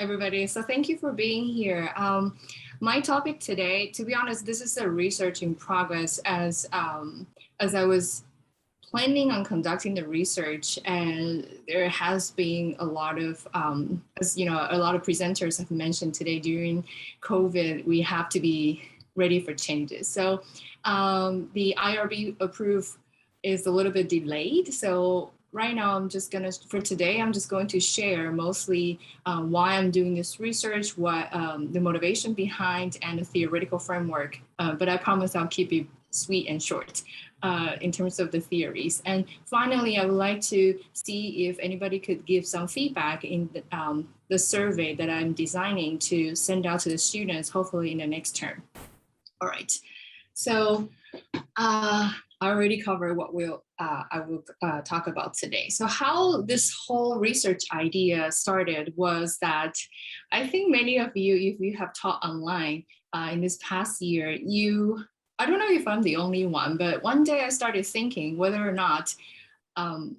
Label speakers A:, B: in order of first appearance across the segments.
A: everybody. So thank you for being here. My topic today, to be honest, this is a research in progress as I was planning on conducting the research, and there has been a lot of, as you know, a lot of presenters have mentioned today during COVID, we have to be ready for changes. So the IRB approve is a little bit delayed. So right now, for today, I'm just going to share mostly why I'm doing this research, what the motivation behind, and the theoretical framework. But I promise I'll keep it sweet and short in terms of the theories. And finally, I would like to see if anybody could give some feedback in the survey that I'm designing to send out to the students, hopefully in the next term. All right. So I already covered what I will talk about today. So how this whole research idea started was that I think many of you, if you have taught online in this past year, I don't know if I'm the only one, but one day I started thinking whether or not I'm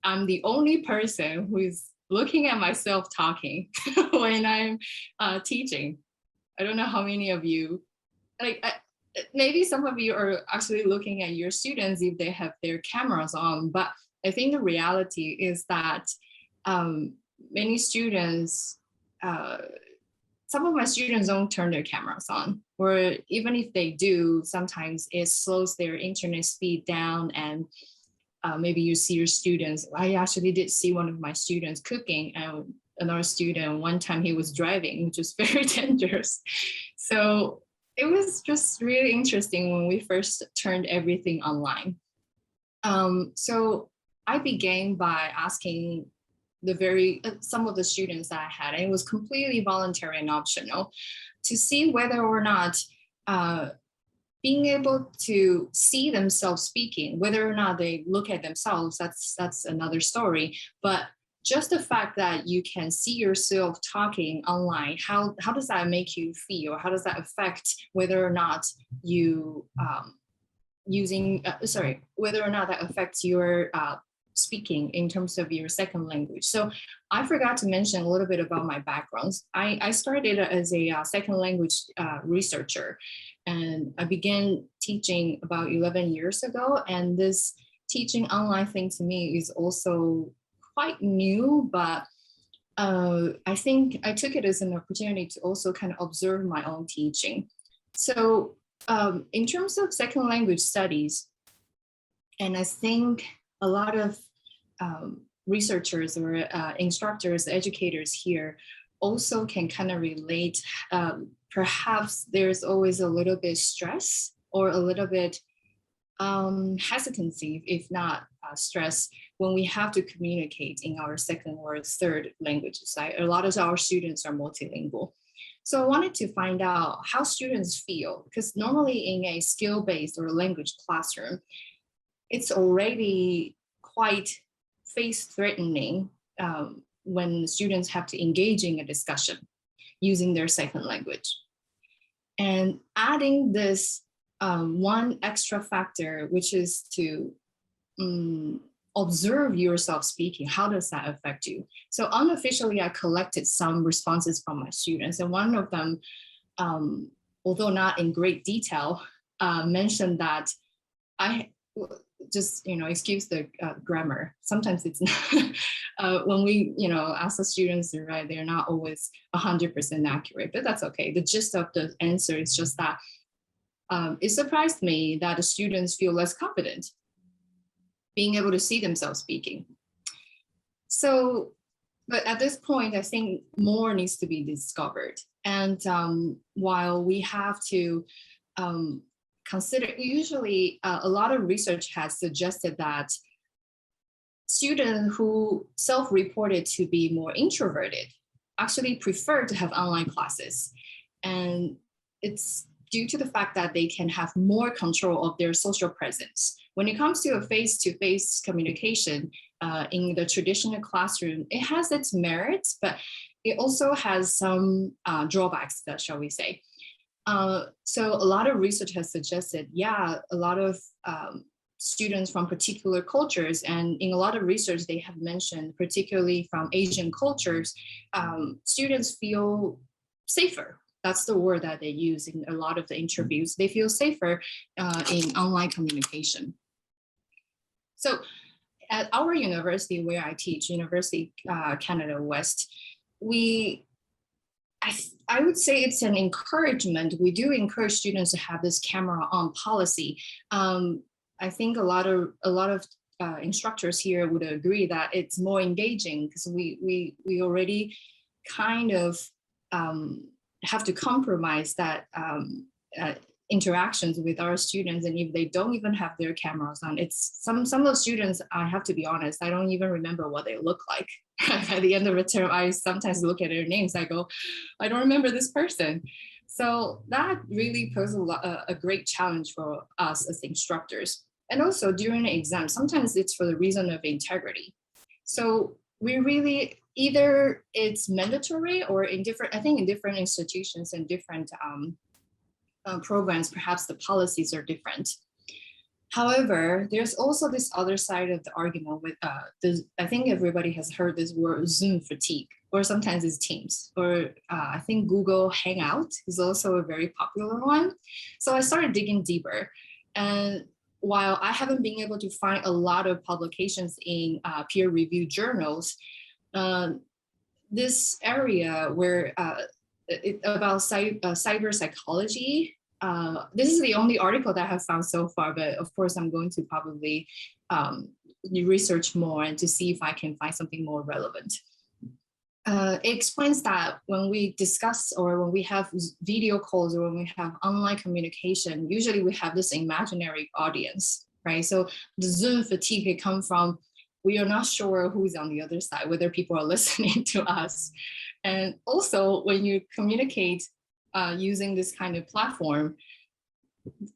A: the only person who is looking at myself talking when I'm teaching. I don't know how many of you, maybe some of you are actually looking at your students if they have their cameras on, but I think the reality is that many students, some of my students don't turn their cameras on, or even if they do, sometimes it slows their internet speed down, and maybe you see your students. I actually did see one of my students cooking, and another student, one time he was driving, which was very dangerous. So it was just really interesting when we first turned everything online. So I began by asking some of the students that I had, and it was completely voluntary and optional, to see whether or not being able to see themselves speaking, whether or not they look at themselves, that's another story. But just the fact that you can see yourself talking online, how does that make you feel? How does that affect whether or not you whether or not that affects your speaking in terms of your second language? So I forgot to mention a little bit about my backgrounds. I started as a second language researcher, and I began teaching about 11 years ago. And this teaching online thing to me is also quite new, but I think I took it as an opportunity to also kind of observe my own teaching. So in terms of second language studies, and I think a lot of researchers or instructors, educators here also can kind of relate. Perhaps there's always a little bit stress or a little bit hesitancy, if not stress, when we have to communicate in our second or third languages. A lot of our students are multilingual. So I wanted to find out how students feel, because normally in a skill-based or language classroom, it's already quite face-threatening when students have to engage in a discussion using their second language. And adding this one extra factor, which is to observe yourself speaking, how does that affect you? So unofficially, I collected some responses from my students, and one of them, although not in great detail, mentioned that excuse the grammar. Sometimes it's not, when we, ask the students to write, they're not always 100% accurate, but that's okay. The gist of the answer is just that it surprised me that the students feel less confident being able to see themselves speaking. So, but at this point, I think more needs to be discovered. And while we have to consider, usually a lot of research has suggested that students who self-reported to be more introverted actually prefer to have online classes. And it's due to the fact that they can have more control of their social presence. When it comes to a face-to-face communication in the traditional classroom, it has its merits, but it also has some drawbacks, shall we say. So a lot of research has suggested, a lot of students from particular cultures, and in a lot of research they have mentioned, particularly from Asian cultures, students feel safer. That's the word that they use in a lot of the interviews. They feel safer in online communication. So at our university where I teach, University Canada West, I would say it's an encouragement. We do encourage students to have this camera on policy. I think a lot of instructors here would agree that it's more engaging because we already kind of have to compromise that interactions with our students, and if they don't even have their cameras on, it's some of the students, I have to be honest, I don't even remember what they look like. At the end of the term, I sometimes look at their names, I go, I don't remember this person. So that really poses a great challenge for us as instructors. And also during the exam, sometimes it's for the reason of integrity. So we really, either it's mandatory or in different institutions and different programs, perhaps the policies are different. However, there's also this other side of the argument with I think everybody has heard this word Zoom fatigue, or sometimes it's Teams, or I think Google Hangout is also a very popular one. So I started digging deeper, and while I haven't been able to find a lot of publications in peer-reviewed journals, this area where about cyber psychology, this is the only article that I have found so far, but of course I'm going to probably research more and to see if I can find something more relevant. It explains that when we discuss or when we have video calls or when we have online communication, usually we have this imaginary audience, right? So the Zoom fatigue can come from, we are not sure who's on the other side, whether people are listening to us. And also when you communicate using this kind of platform,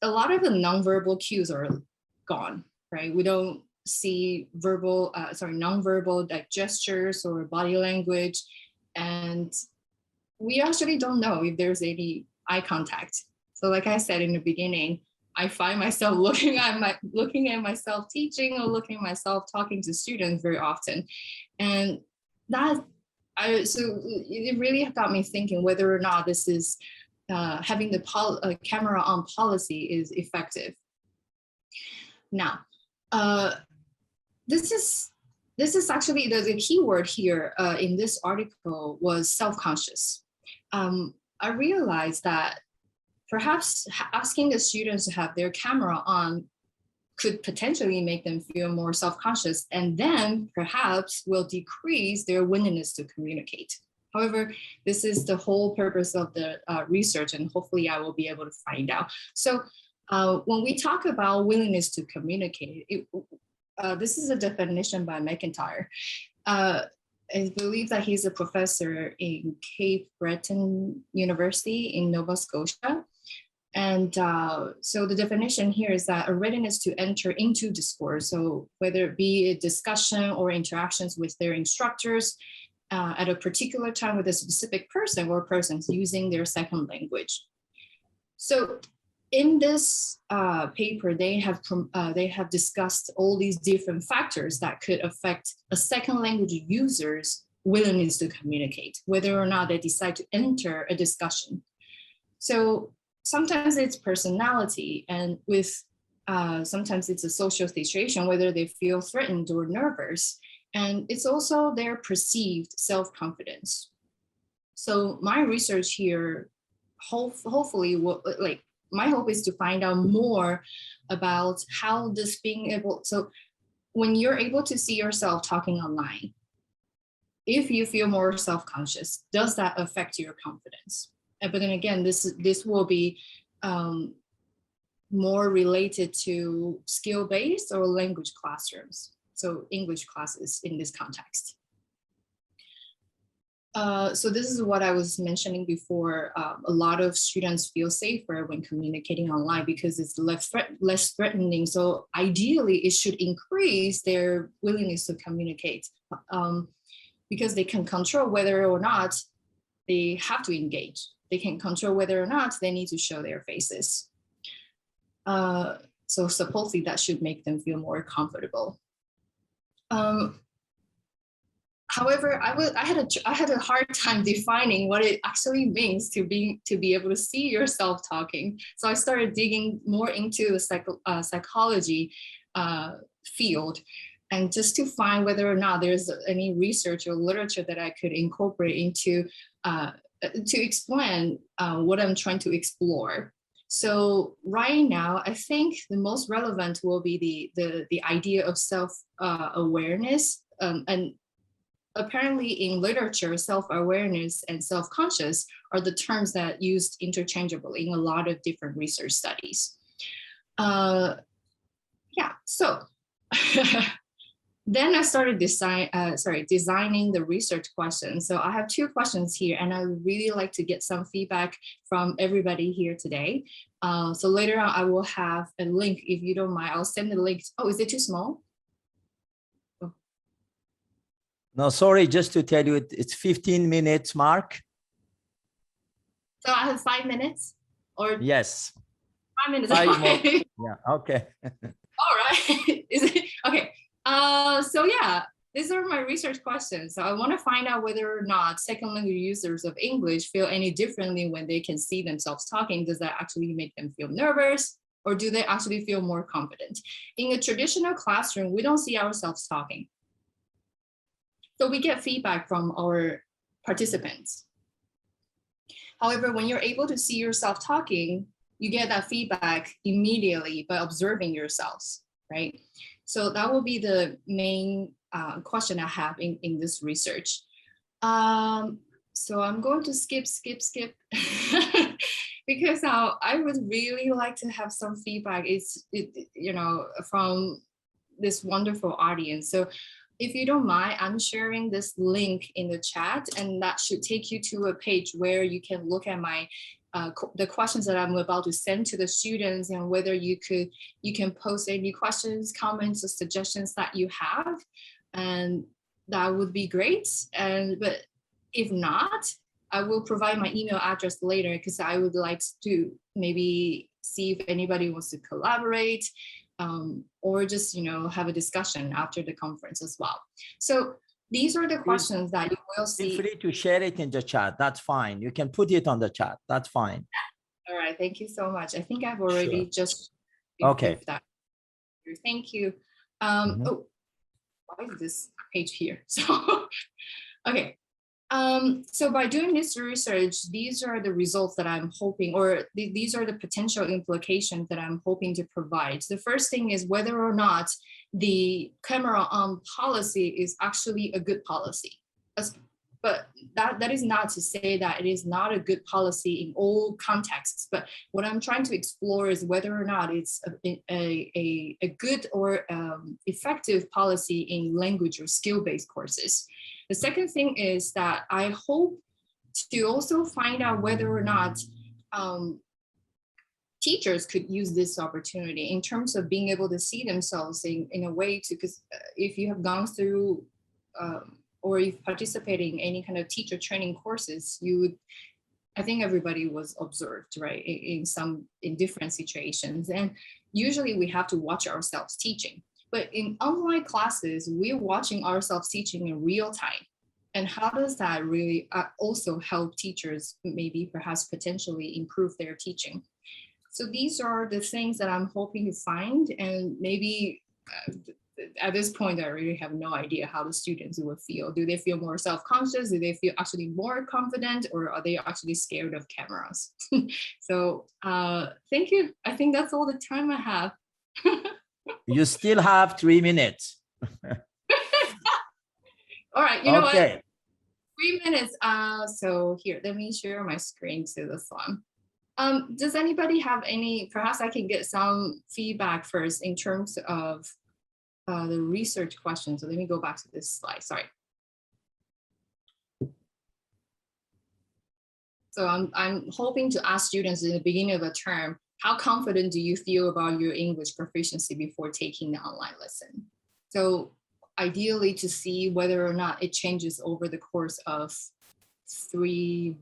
A: a lot of the nonverbal cues are gone, right? We don't see nonverbal like gestures or body language. And we actually don't know if there's any eye contact. So like I said in the beginning, I find myself looking at myself teaching or looking at myself talking to students very often. And so it really got me thinking whether or not this is having the camera on policy is effective. Now, this is actually the key word here in this article was self-conscious. I realized that perhaps asking the students to have their camera on could potentially make them feel more self-conscious, and then perhaps will decrease their willingness to communicate. However, this is the whole purpose of the research, and hopefully I will be able to find out. So when we talk about willingness to communicate, this is a definition by McIntyre. I believe that he's a professor in Cape Breton University in Nova Scotia. And so the definition here is that a readiness to enter into discourse, so whether it be a discussion or interactions with their instructors at a particular time with a specific person or persons using their second language. So in this paper, they have discussed all these different factors that could affect a second language user's willingness to communicate, whether or not they decide to enter a discussion. So sometimes it's personality, and with sometimes it's a social situation, whether they feel threatened or nervous, and it's also their perceived self-confidence. So my research here, hopefully, my hope is to find out more about how this being able. So when you're able to see yourself talking online, if you feel more self-conscious, does that affect your confidence? But then again, this will be more related to skill-based or language classrooms, so English classes in this context. So this is what I was mentioning before. A lot of students feel safer when communicating online because it's less threatening. So ideally, it should increase their willingness to communicate because they can control whether or not they have to engage. They can control whether or not they need to show their faces. So supposedly that should make them feel more comfortable. However, I had a hard time defining what it actually means to be able to see yourself talking. So I started digging more into the psychology field, and just to find whether or not there's any research or literature that I could incorporate into to explain what I'm trying to explore. So right now, I think the most relevant will be the idea of self-awareness, and apparently in literature, self-awareness and self-conscious are the terms that used interchangeably in a lot of different research studies. Yeah, so then I started designing the research questions. So I have 2 questions here, and I would really like to get some feedback from everybody here today. So later on, I will have a link. If you don't mind, I'll send the link. Oh, is it too small?
B: No, sorry, just to tell you, it's 15 minutes, Mark.
A: So I have 5 minutes? Or
B: yes.
A: 5 minutes.
B: 5 more. Yeah, okay.
A: All right. Is it okay? So yeah, these are my research questions. So I want to find out whether or not second language users of English feel any differently when they can see themselves talking. Does that actually make them feel nervous, or do they actually feel more confident? In a traditional classroom, we don't see ourselves talking. So we get feedback from our participants. However, when you're able to see yourself talking, you get that feedback immediately by observing yourselves, right? So that will be the main question I have in this research. So I'm going to skip, because I would really like to have some feedback. From this wonderful audience. So if you don't mind, I'm sharing this link in the chat, and that should take you to a page where you can look at my the questions that I'm about to send to the students, and whether you can post any questions, comments, or suggestions that you have, and that would be great. But if not, I will provide my email address later, because I would like to maybe see if anybody wants to collaborate. Or just have a discussion after the conference as well. So these are the questions that you will see.
B: Feel free to share it in the chat. That's fine. You can put it on the chat. That's fine.
A: All right. Thank you so much. I think I've already just
B: okay.
A: That. Thank you. Oh, why is this page here? So okay. So by doing this research, these are the results that I'm hoping, or these are the potential implications that I'm hoping to provide. The first thing is whether or not the camera on policy is actually a good policy. But that is not to say that it is not a good policy in all contexts. But what I'm trying to explore is whether or not it's a good or effective policy in language or skill-based courses. The second thing is that I hope to also find out whether or not teachers could use this opportunity in terms of being able to see themselves in a way to, because if you have gone through or if participating in any kind of teacher training courses, you would, I think everybody was observed, right, in different situations. And usually we have to watch ourselves teaching. But in online classes, we're watching ourselves teaching in real time. And how does that really also help teachers maybe perhaps potentially improve their teaching? So these are the things that I'm hoping to find. And maybe at this point, I really have no idea how the students will feel. Do they feel more self-conscious? Do they feel actually more confident? Or are they actually scared of cameras? So thank you. I think that's all the time I have.
B: You still have 3 minutes.
A: All right, you know what? 3 minutes. So here, let me share my screen to this one. Does anybody have any, perhaps I can get some feedback first in terms of the research questions. So let me go back to this slide, sorry. So I'm hoping to ask students in the beginning of a term, how confident do you feel about your English proficiency before taking the online lesson? So ideally to see whether or not it changes over the course of in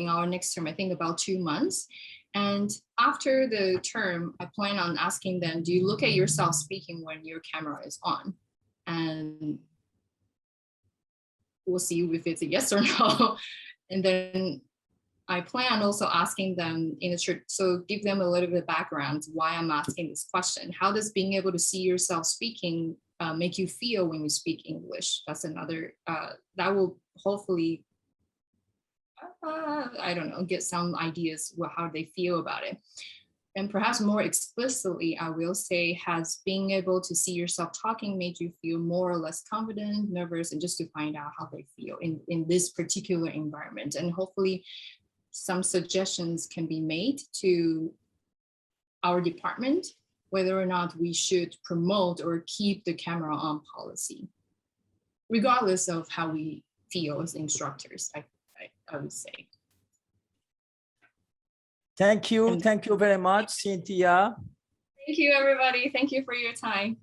A: our next term, I think about 2 months. And after the term, I plan on asking them, do you look at yourself speaking when your camera is on? And we'll see if it's a yes or no. And then I plan on also asking them so give them a little bit of background why I'm asking this question. How does being able to see yourself speaking make you feel when you speak English? That's another, that will hopefully, I don't know, get some ideas how they feel about it. And perhaps more explicitly, I will say, has being able to see yourself talking made you feel more or less confident, nervous, and just to find out how they feel in this particular environment. And hopefully some suggestions can be made to our department, whether or not we should promote or keep the camera on policy, regardless of how we feel as instructors, I would say.
B: Thank you. Thank you very much, Cynthia.
A: Thank you, everybody. Thank you for your time.